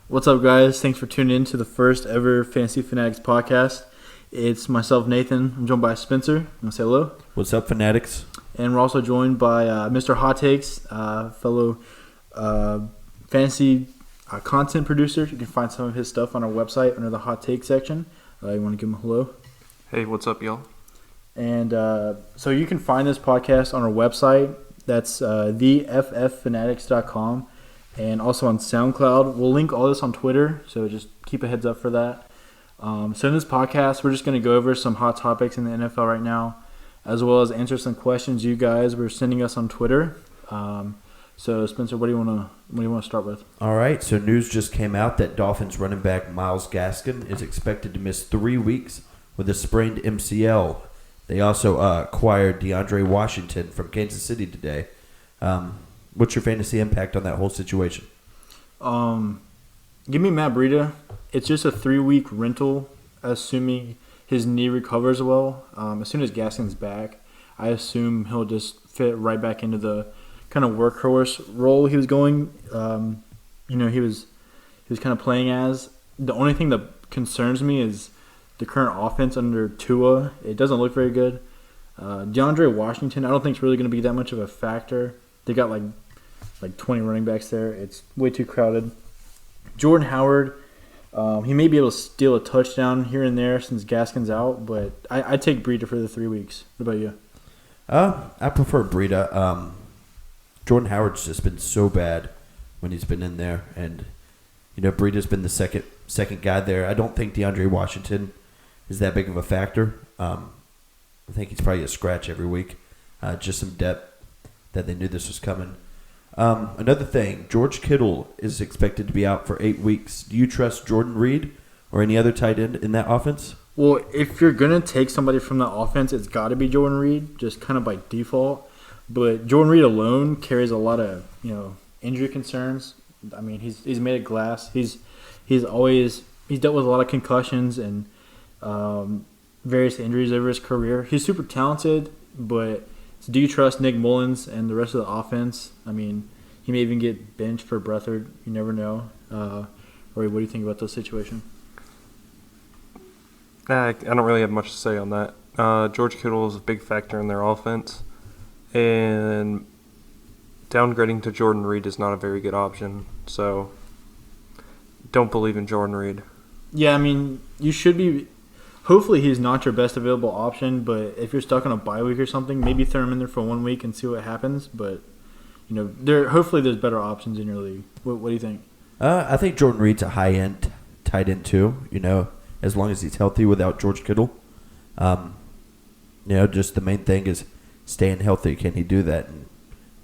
What's up, guys? Thanks for tuning in to the first ever Fantasy Fanatics podcast. It's myself, Nathan. I'm joined by Spencer. I'm going to say hello. What's up, Fanatics? And we're also joined by Mr. Hot Takes, fellow fantasy content producer. You can find some of his stuff on our website under the Hot Take section. You want to give him a hello? Hey, what's up, y'all? And so you can find this podcast on our website. That's thefffanatics.com. And also on SoundCloud. We'll link all this on Twitter, so just keep a heads up for that. So in this podcast, we're just going to go over some hot topics in the NFL right now, as well as answer some questions you guys were sending us on Twitter. So Spencer, what do you want to start with? All right, so news just came out that Dolphins running back Myles Gaskin is expected to miss 3 weeks with a sprained MCL. They also acquired DeAndre Washington from Kansas City today. What's your fantasy impact on that whole situation? Give me Matt Breida. It's just a 3-week rental, assuming his knee recovers well. As soon as Gaskin's back, I assume he'll just fit right back into the kind of workhorse role he was going. He was kind of playing as. The only thing that concerns me is the current offense under Tua. It doesn't look very good. DeAndre Washington, I don't think is really going to be that much of a factor. They got like 20 running backs there. It's way too crowded. Jordan Howard, he may be able to steal a touchdown here and there since Gaskin's out, but I take Breida for the 3 weeks. What about you? I prefer Breida. Jordan Howard's just been so bad when he's been in there, and Breida's been the second guy there. I don't think DeAndre Washington is that big of a factor. I think he's probably a scratch every week. Just some depth that they knew this was coming. Another thing, George Kittle is expected to be out for 8 weeks. Do you trust Jordan Reed or any other tight end in that offense? Well, if you're going to take somebody from that offense, it's got to be Jordan Reed, just kind of by default. But Jordan Reed alone carries a lot of injury concerns. I mean, he's made of glass. He's dealt with a lot of concussions and various injuries over his career. He's super talented, but do you trust Nick Mullins and the rest of the offense? I mean, he may even get benched for Breathard. You never know. Rory, what do you think about this situation? I don't really have much to say on that. George Kittle is a big factor in their offense, and downgrading to Jordan Reed is not a very good option. So, don't believe in Jordan Reed. Yeah, I mean, you should be. Hopefully he's not your best available option, but if you're stuck on a bye week or something, maybe throw him in there for 1 week and see what happens. But hopefully there's better options in your league. What do you think? I think Jordan Reed's a high-end tight end too. As long as he's healthy without George Kittle. Just the main thing is staying healthy. Can he do that? And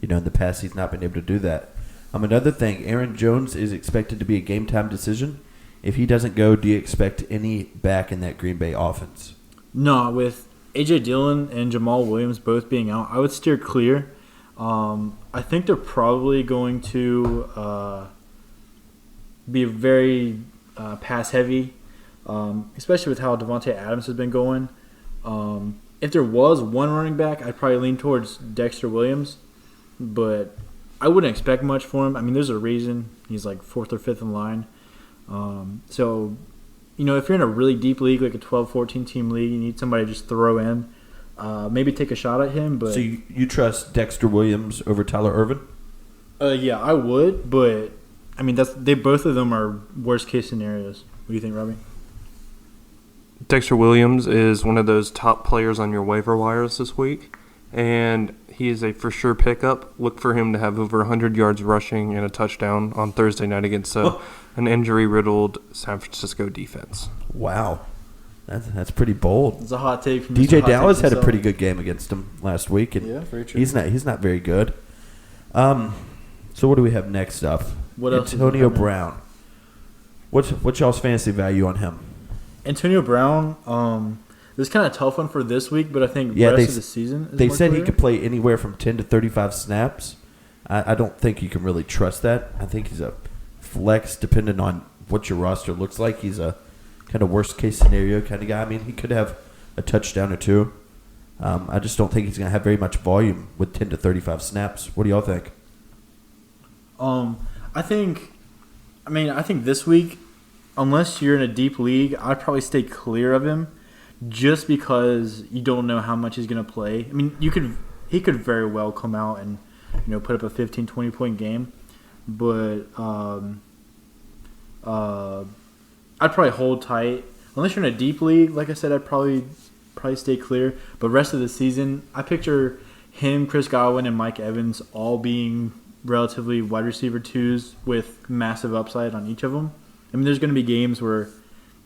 in the past he's not been able to do that. Another thing, Aaron Jones is expected to be a game-time decision. If he doesn't go, do you expect any back in that Green Bay offense? No, with A.J. Dillon and Jamal Williams both being out, I would steer clear. I think they're probably going to be very pass-heavy, especially with how Devontae Adams has been going. If there was one running back, I'd probably lean towards Dexter Williams, but I wouldn't expect much for him. I mean, there's a reason he's like 4th or 5th in line. So, if you're in a really deep league, like a 12-14 team league, you need somebody to just throw in, maybe take a shot at him. But so you trust Dexter Williams over Tyler Ervin? Yeah, I would, but I mean both of them are worst case scenarios. What do you think, Robby? Dexter Williams is one of those top players on your waiver wires this week, and he is a for sure pickup. Look for him to have over 100 yards rushing and a touchdown on Thursday night against an injury-riddled San Francisco defense. Wow. That's pretty bold. It's a hot take from DJ Dallas had a pretty good game against him last week, and yeah, very true. He's not very good. So what do we have next up? What else? Antonio Brown. What's y'all's fantasy value on him? Antonio Brown. This is kind of a tough one for this week, but I think the rest of the season is they more said clear. He could play anywhere from 10 to 35 snaps. I don't think you can really trust that. I think he's a flex depending on what your roster looks like. He's a kind of worst-case scenario kind of guy. I mean, he could have a touchdown or two. I just don't think he's going to have very much volume with 10 to 35 snaps. What do y'all think? I think I mean, I think this week, unless you're in a deep league, I'd probably stay clear of him just because you don't know how much he's going to play. I mean, he could very well come out and, put up a 15, 20-point game. But I'd probably hold tight. Unless you're in a deep league, like I said, I'd probably stay clear. But rest of the season, I picture him, Chris Godwin, and Mike Evans all being relatively wide receiver 2s with massive upside on each of them. I mean, there's going to be games where,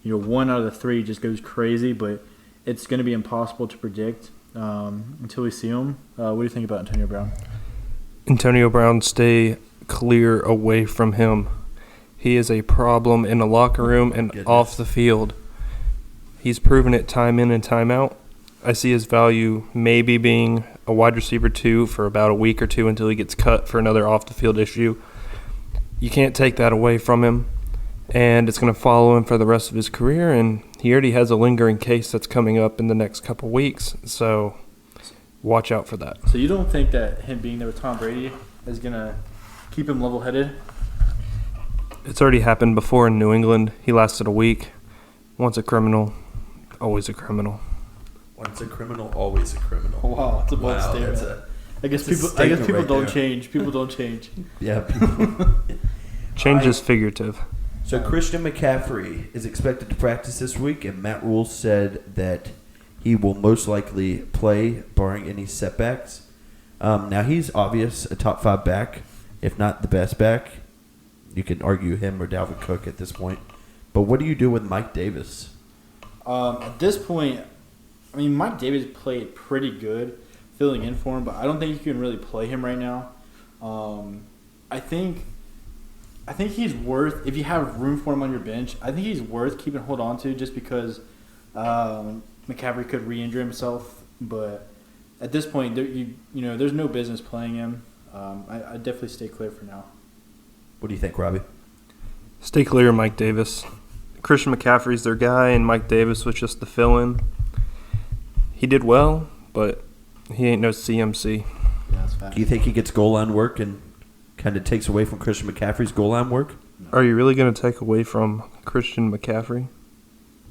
1 out of the 3 just goes crazy, but it's going to be impossible to predict until we see him. What do you think about Antonio Brown? Antonio Brown, stay clear away from him. He is a problem in the locker room and off the field. He's proven it time in and time out. I see his value maybe being a wide receiver 2 for about a week or 2 until he gets cut for another off-the-field issue. You can't take that away from him, and it's going to follow him for the rest of his career, and he already has a lingering case that's coming up in the next couple weeks, so watch out for that. So you don't think that him being there with Tom Brady is going to keep him level-headed? It's already happened before in New England. He lasted a week. Once a criminal, always a criminal. Once a criminal, always a criminal. Wow, that's a bold statement. I guess people right don't there. change. People don't change. Yeah. People. Change is figurative. So Christian McCaffrey is expected to practice this week, and Matt Rule said that he will most likely play, barring any setbacks. Now, he's obvious a top 5 back, if not the best back. You can argue him or Dalvin Cook at this point. But what do you do with Mike Davis? At this point, I mean, Mike Davis played pretty good filling in for him, but I don't think you can really play him right now. I think he's worth, if you have room for him on your bench, I think he's worth keeping hold on to just because McCaffrey could re-injure himself. But at this point, there's no business playing him. I definitely stay clear for now. What do you think, Robby? Stay clear of Mike Davis. Christian McCaffrey's their guy, and Mike Davis was just the fill-in. He did well, but he ain't no CMC. Yeah, that's fact. Do you think he gets goal line work and kind of takes away from Christian McCaffrey's goal line work? Are you really going to take away from Christian McCaffrey?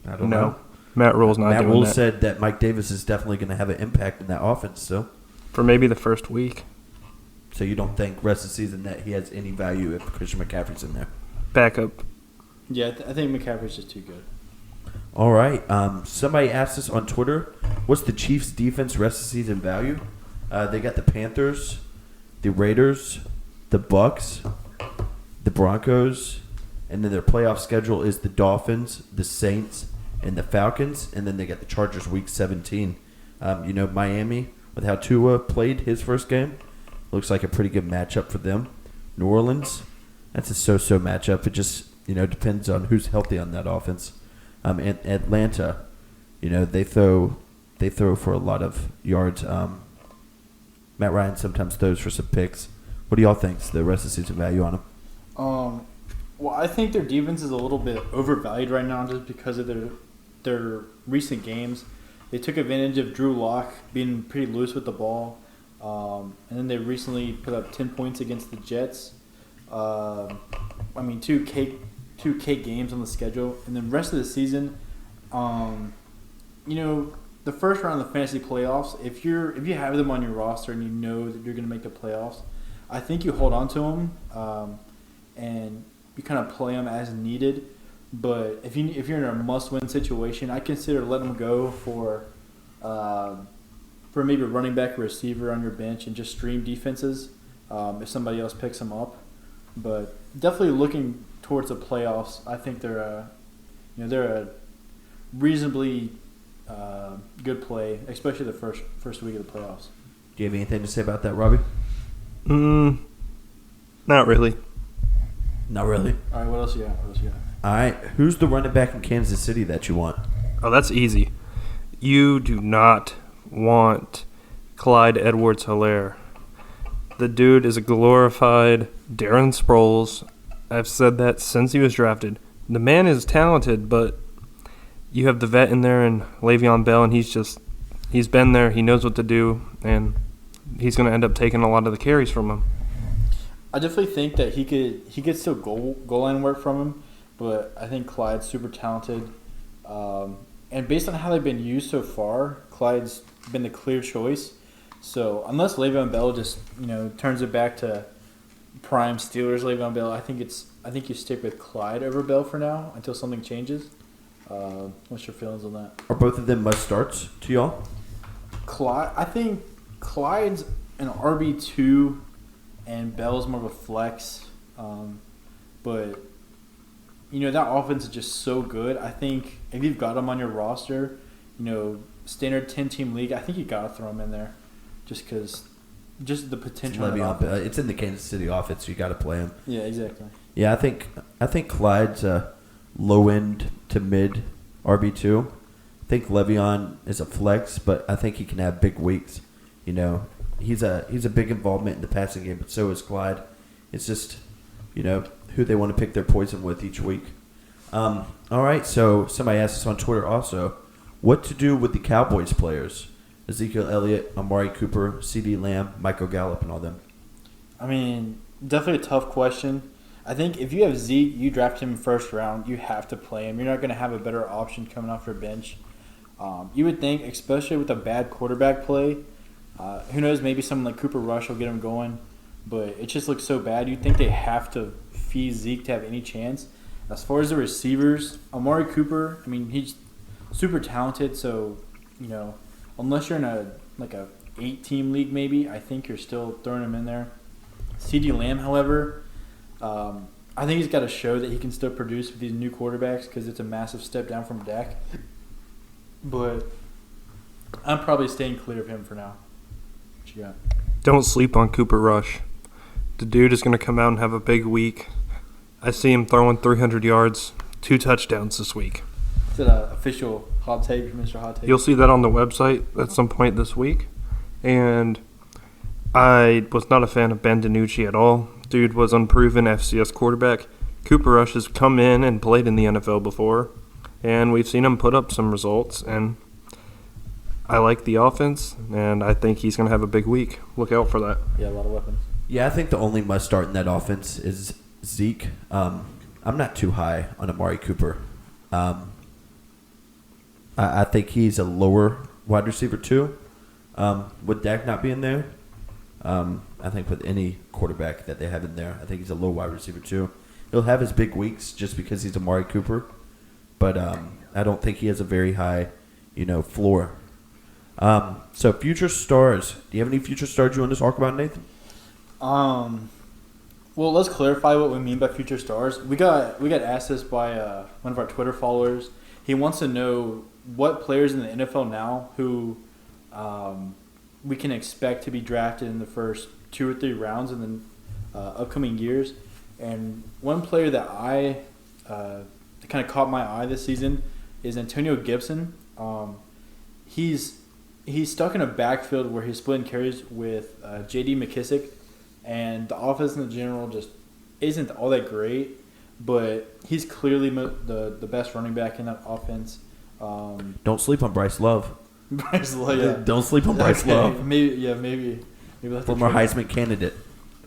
I don't know. Matt Rule's not doing that. Matt Rule said that Mike Davis is definitely going to have an impact in that offense still. For maybe the first week. So you don't think rest of the season that he has any value if Christian McCaffrey's in there? Backup. Yeah, I think McCaffrey's just too good. All right. Somebody asked us on Twitter, what's the Chiefs' defense rest of the season value? They got the Panthers, the Raiders, the Bucks, the Broncos, and then their playoff schedule is the Dolphins, the Saints, and the Falcons, and then they got the Chargers week 17. Miami, with how Tua played his first game, looks like a pretty good matchup for them. New Orleans, that's a so-so matchup. It just depends on who's healthy on that offense. And Atlanta, they throw for a lot of yards. Matt Ryan sometimes throws for some picks. What do y'all think is the rest of the season value on them? Well, I think their defense is a little bit overvalued right now just because of their recent games. They took advantage of Drew Lock being pretty loose with the ball, and then they recently put up 10 points against the Jets. Two cake games on the schedule, and then rest of the season, the first round of the fantasy playoffs. If you have them on your roster and you know that you're going to make the playoffs, I think you hold on to them, and you kind of play them as needed. But if you're in a must-win situation, I consider letting them go for maybe a running back or receiver on your bench and just stream defenses if somebody else picks them up. But definitely looking towards the playoffs, I think they're a reasonably good play, especially the first week of the playoffs. Do you have anything to say about that, Robby? Not really. Not really. All right, what else you got? All right, who's the running back in Kansas City that you want? Oh, that's easy. You do not want Clyde Edwards-Helaire. The dude is a glorified Darren Sproles. I've said that since he was drafted. The man is talented, but you have the vet in there and Le'Veon Bell, and he's been there. He knows what to do, and he's going to end up taking a lot of the carries from him. I definitely think that he could still goal line work from him, but I think Clyde's super talented. And based on how they've been used so far, Clyde's been the clear choice. So unless Le'Veon Bell just turns it back to prime Steelers Le'Veon Bell, I think you stick with Clyde over Bell for now until something changes. What's your feelings on that? Are both of them must starts to y'all? I think Clyde's an RB2 and Bell's more of a flex. But that offense is just so good. I think if you've got him on your roster, standard 10-team league, I think you got to throw him in there just because the potential of that offense. It's in the Kansas City offense, so you got to play him. Yeah, exactly. Yeah, I think Clyde's a low end to mid RB2. I think Le'Veon is a flex, but I think he can have big weeks. He's a big involvement in the passing game, but so is Clyde. It's just who they want to pick their poison with each week. All right, so somebody asked us on Twitter also, what to do with the Cowboys players? Ezekiel Elliott, Amari Cooper, CD Lamb, Michael Gallup, and all them. I mean, definitely a tough question. I think if you have Zeke, you draft him in first round, you have to play him. You're not going to have a better option coming off your bench. You would think, especially with a bad quarterback play, who knows, maybe someone like Cooper Rush will get him going, but it just looks so bad. You'd think they have to feed Zeke to have any chance. As far as the receivers, Amari Cooper, I mean, he's super talented, so, unless you're in a 8-team league maybe, I think you're still throwing him in there. CD Lamb, however, I think he's got to show that he can still produce with these new quarterbacks because it's a massive step down from Dak. But I'm probably staying clear of him for now. What you got? Don't sleep on Cooper Rush. The dude is going to come out and have a big week. I see him throwing 300 yards, 2 touchdowns this week. Is it an official hot take from Mr. Hot Take? You'll see that on the website at some point this week. And I was not a fan of Ben DiNucci at all. Dude was unproven FCS quarterback. Cooper Rush has come in and played in the NFL before, and we've seen him put up some results. And I like the offense, and I think he's going to have a big week. Look out for that. Yeah, a lot of weapons. Yeah, I think the only must start in that offense is Zeke. I'm not too high on Amari Cooper. I think he's a lower wide receiver too. With Dak not being there, I think with any quarterback that they have in there, I think he's a low wide receiver too. He'll have his big weeks just because he's Amari Cooper, but I don't think he has a very high, floor. So future stars. Do you have any future stars you want to talk about, Nathan? Well, let's clarify what we mean by future stars. We got asked this by one of our Twitter followers. He wants to know what players in the NFL now who we can expect to be drafted in the first 2 or 3 rounds in the upcoming years. And one player that kind of caught my eye this season is Antonio Gibson. He's stuck in a backfield where he's splitting carries with J.D. McKissick, and the offense in general just isn't all that great, but he's clearly the best running back in that offense. Don't sleep on Bryce Love. Bryce Love, yeah. Don't sleep on Bryce Love. Maybe former Heisman candidate.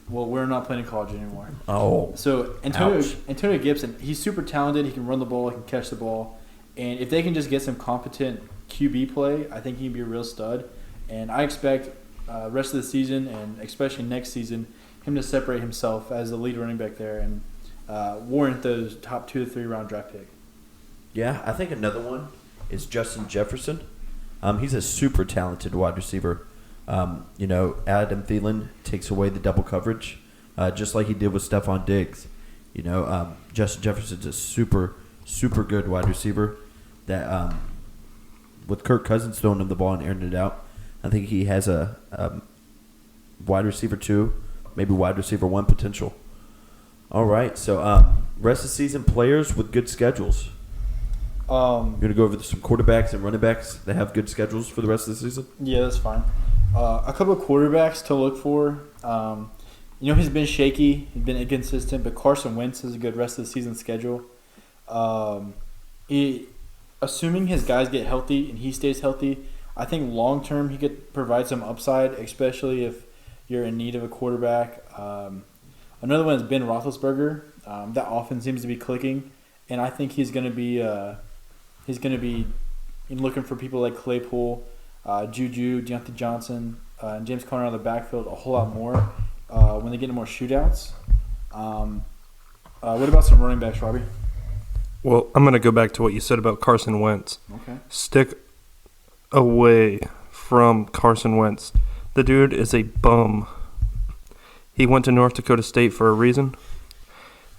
Well, we're not playing in college anymore. Oh. So Antonio Gibson, he's super talented. He can run the ball. He can catch the ball. And if they can just get some competent QB play, I think he can be a real stud. And I expect rest of the season and especially next season him to separate himself as the lead running back there and warrant those top 2 to 3 round draft pick. Yeah, I think another one is Justin Jefferson. He's a super talented wide receiver. Adam Thielen takes away the double coverage, just like he did with Stephon Diggs. Justin Jefferson's a super, super good wide receiver that with Kirk Cousins throwing him the ball and airing it out, I think he has a wide receiver 2, maybe wide receiver 1 potential. All right, so rest of the season players with good schedules. You're going to go over some quarterbacks and running backs that have good schedules for the rest of the season? Yeah, that's fine. A couple of quarterbacks to look for. He's been shaky. He's been inconsistent, but Carson Wentz has a good rest of the season schedule. Assuming his guys get healthy and he stays healthy, I think long-term he could provide some upside, especially if you're in need of a quarterback. Another one is Ben Roethlisberger. That offense seems to be clicking, and I think he's going to be looking for people like Claypool, Juju, Deontay Johnson, and James Conner on the backfield a whole lot more when they get into more shootouts. What about some running backs, Robby? Well, I'm going to go back to what you said about Carson Wentz. Okay. Stick away from Carson Wentz. The dude is a bum. He went to North Dakota State for a reason.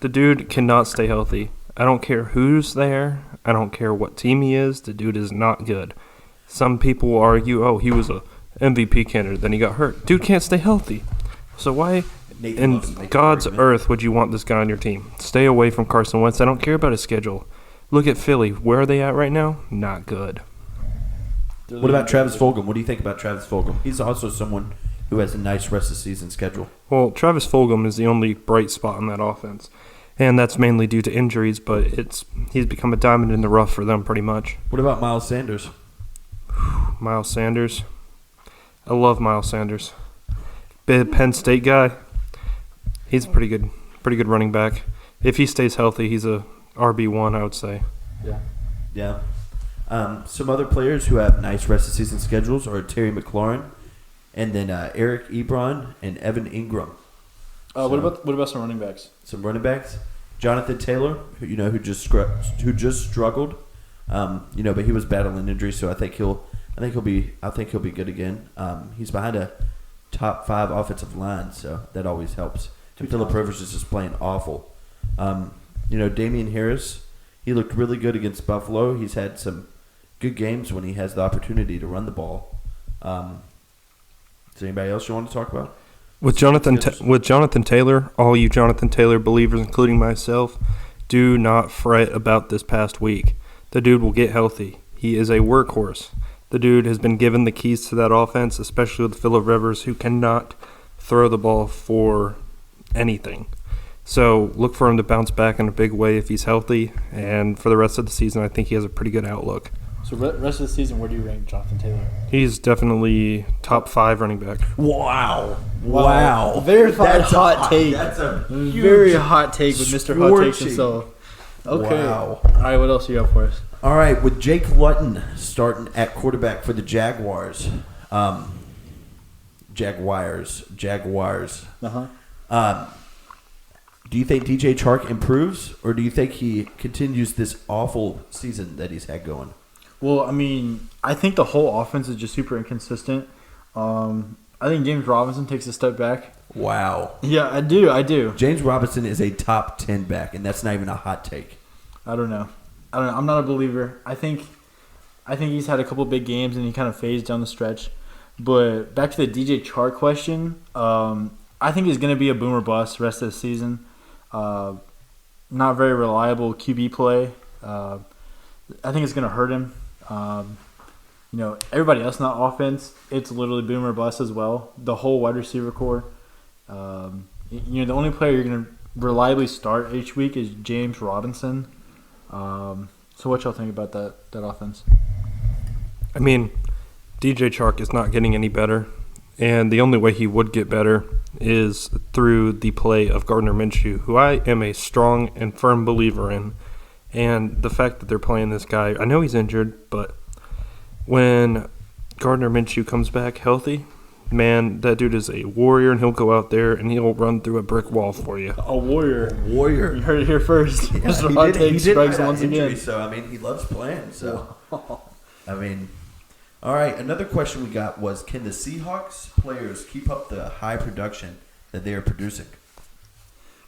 The dude cannot stay healthy. I don't care who's there. I don't care what team he is. The dude is not good. Some people will argue, oh, he was a MVP candidate, then he got hurt. Dude can't stay healthy. So why in God's earth would you want this guy on your team? Stay away from Carson Wentz. I don't care about his schedule. Look at Philly. Where are they at right now? Not good. What about Travis Fulgham? What do you think about Travis Fulgham? He's also someone who has a nice rest of season schedule. Well, Travis Fulgham is the only bright spot in that offense. And that's mainly due to injuries, but he's become a diamond in the rough for them pretty much. What about Miles Sanders? Miles Sanders. I love Miles Sanders. Big Penn State guy. He's a pretty good running back. If he stays healthy, he's a RB1, I would say. Yeah. Some other players who have nice rest of season schedules are Terry McLaurin, and then Eric Ebron and Evan Ingram. What about some running backs? Some running backs, Jonathan Taylor, who just struggled, but he was battling injury, so I think he'll be good again. He's behind a top 5 offensive line, so that always helps. And Phillip Rivers is just playing awful. Damian Harris, he looked really good against Buffalo. He's had some good games when he has the opportunity to run the ball. Is there anybody else you want to talk about? With Jonathan Taylor, all you Jonathan Taylor believers, including myself, do not fret about this past week. The dude will get healthy. He is a workhorse. The dude has been given the keys to that offense, especially with Phillip Rivers, who cannot throw the ball for anything. So look for him to bounce back in a big way if he's healthy. And for the rest of the season, I think he has a pretty good outlook. So rest of the season, where do you rank Jonathan Taylor? He's definitely top 5 running back. Wow. Very hot take. That's a very hot take with Mr. Hot Takes himself. Okay. Wow. All right, what else you got for us? All right, with Jake Luton starting at quarterback for the Jaguars. Jaguars. Uh-huh. Do you think DJ Chark improves, or do you think he continues this awful season that he's had going? Well, I mean, I think the whole offense is just super inconsistent. I think James Robinson takes a step back. Wow. Yeah, I do. James Robinson is a top 10 back, and that's not even a hot take. I don't know. I'm not a believer. I think he's had a couple big games, and he kind of phased down the stretch. But back to the DJ Chark question, I think he's going to be a boomer bust the rest of the season. Not very reliable QB play. I think it's going to hurt him. Everybody else in that offense, it's literally boomer bust as well. The whole wide receiver core. The only player you're going to reliably start each week is James Robinson. So what y'all think about that offense? I mean, DJ Chark is not getting any better, and the only way he would get better is through the play of Gardner Minshew, who I am a strong and firm believer in. And the fact that they're playing this guy, I know he's injured, but when Gardner Minshew comes back healthy, man, that dude is a warrior, and he'll go out there and he'll run through a brick wall for you. A warrior. You heard it here first. Yeah, Mr. Hot Take strikes once injury, again. So, he loves playing. So, all right, another question we got was, can the Seahawks players keep up the high production that they are producing?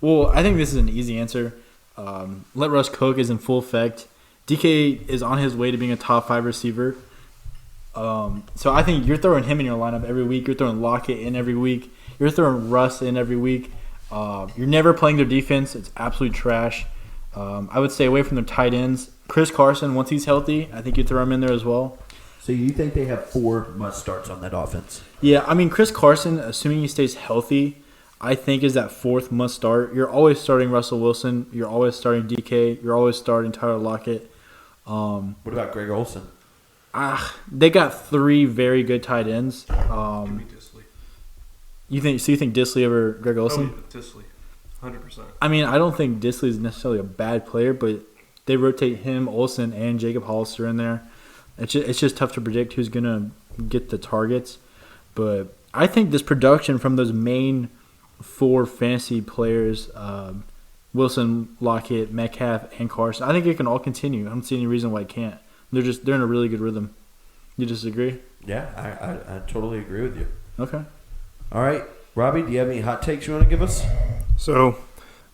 Well, I think this is an easy answer. Let Russ cook is in full effect. DK is on his way to being a top 5 receiver. So I think you're throwing him in your lineup every week. You're throwing Lockett in every week. You're throwing Russ in every week. You're never playing their defense. It's absolute trash. I would stay away from their tight ends. Chris Carson, once he's healthy, I think you throw him in there as well. So you think they have 4 must-starts on that offense? Yeah, I mean, Chris Carson, assuming he stays healthy, I think is that 4th must-start. You're always starting Russell Wilson. You're always starting DK. You're always starting Tyler Lockett. What about Greg Olsen? They got 3 very good tight ends. Give me Disley. You think Disley over Greg Olsen? Disley. 100%. I mean, I don't think Disley is necessarily a bad player, but they rotate him, Olsen, and Jacob Hollister in there. It's just tough to predict who's going to get the targets. But I think this production from those main 4 fantasy players, Wilson, Lockett, Metcalf, and Carson, I think it can all continue. I don't see any reason why it can't. They're in a really good rhythm. You disagree? Yeah, I totally agree with you. Okay. All right, Robbie, do you have any hot takes you want to give us? So,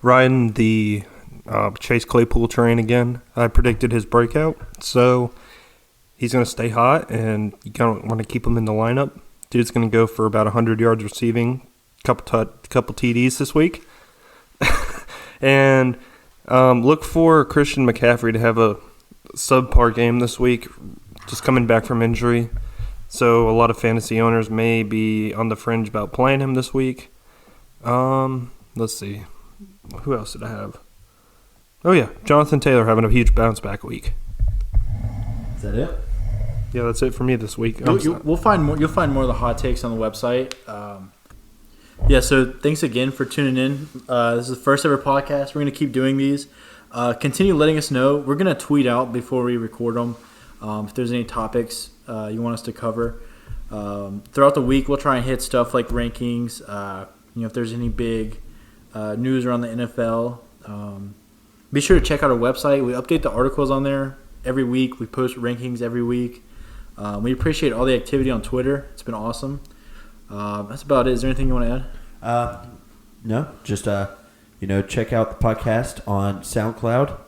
riding the Chase Claypool train again, I predicted his breakout. So, he's going to stay hot, and you don't want to keep him in the lineup. Dude's going to go for about 100 yards receiving, couple TDs this week. And look for Christian McCaffrey to have a subpar game this week, just coming back from injury. So a lot of fantasy owners may be on the fringe about playing him this week. Let's see. Who else did I have? Oh, yeah. Jonathan Taylor having a huge bounce back week. Is that it? Yeah, that's it for me this week. We'll find more. You'll find more of the hot takes on the website. Yeah, so thanks again for tuning in. This is the first ever podcast. We're going to keep doing these. Continue letting us know. We're going to tweet out before we record them if there's any topics you want us to cover. Throughout the week, we'll try and hit stuff like rankings. If there's any big news around the NFL. Be sure to check out our website. We update the articles on there every week. We post rankings every week. We appreciate all the activity on Twitter. It's been awesome. That's about it. Is there anything you want to add? No, just check out the podcast on SoundCloud.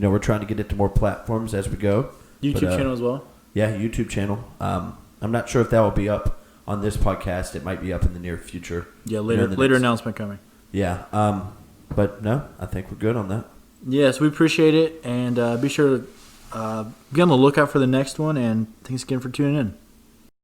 We're trying to get it to more platforms as we go. YouTube channel as well? Yeah, YouTube channel. I'm not sure if that will be up on this podcast. It might be up in the near future. Yeah, later announcement coming. Yeah, but no, I think we're good on that. Yes, we appreciate it, and be sure to be on the lookout for the next one, and thanks again for tuning in.